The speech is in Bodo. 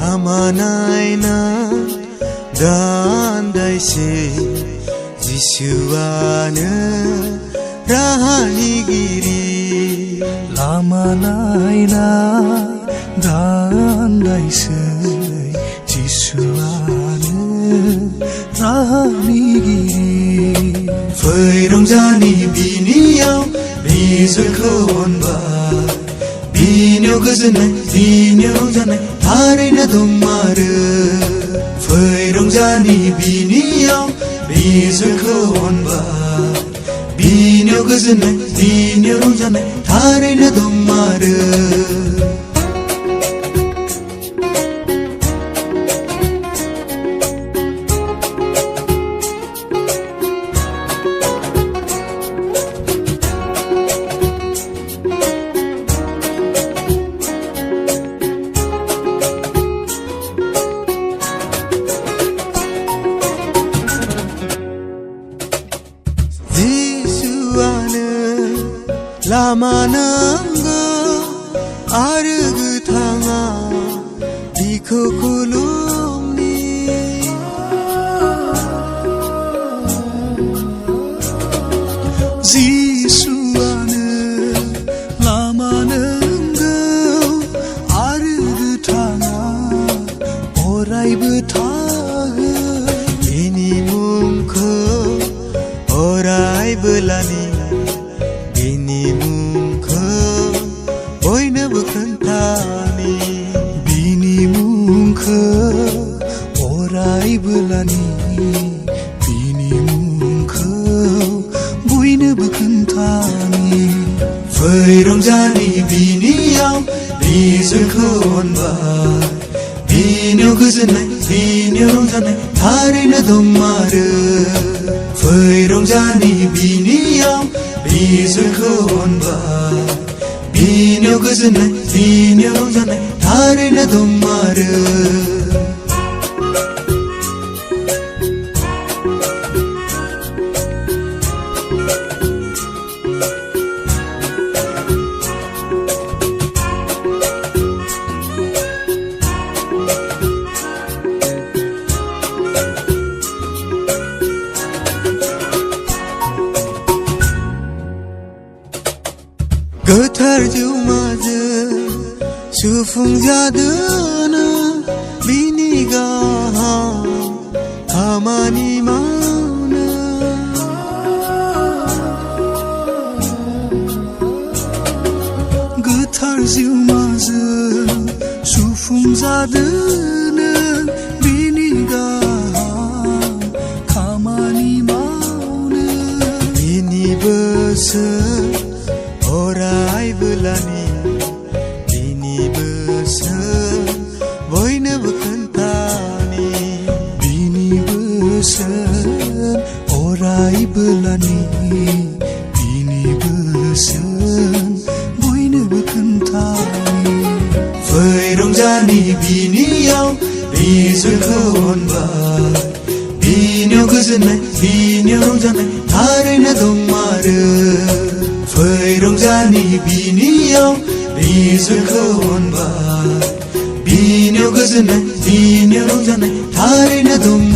가만아이나 간다이시 지수와는 라하니 길이 라마나이나 간다이시 지수와는 라하니 길이 Feirongzani biniyaw Rizal kawanba Binyaw gazanay Binyaw zanay Taray na dumara Feirongzani biniyaw Rizal kawanba Binyaw gazanay Binyaw zanay Taray na dumara 라마나가 아르그탕아 리코콜롬니 지수와는 라마나가 아르그탕아 오라이브탕아 이니뭉코 오라이블라니 Belani bini mungko buine bekentani Feirongzani biniyaw Rizal kawanba Binyaw gazanay Binyaw zanay Taray na dumara Feirongzani biniyaw Rizal kawanba Binyaw gazanay Binyaw zanay Taray na dumara Getar jumaze sufungzadana binigaha hamani mauna Getar jumaze sufungzadana binigaha hamani mauna Bini besa Orai-belani Bini besan Boyna bekentani Bini besan Orai-belani Bini besan Boyna bekentani Feirongzani biniyaw Rizal kawanba Binyaw gazanay Binyaw zanay Taray na dumara Feirongzani biniyaw Rizal kawanba Binyaw gazanay Binyaw zanay Taray na dumara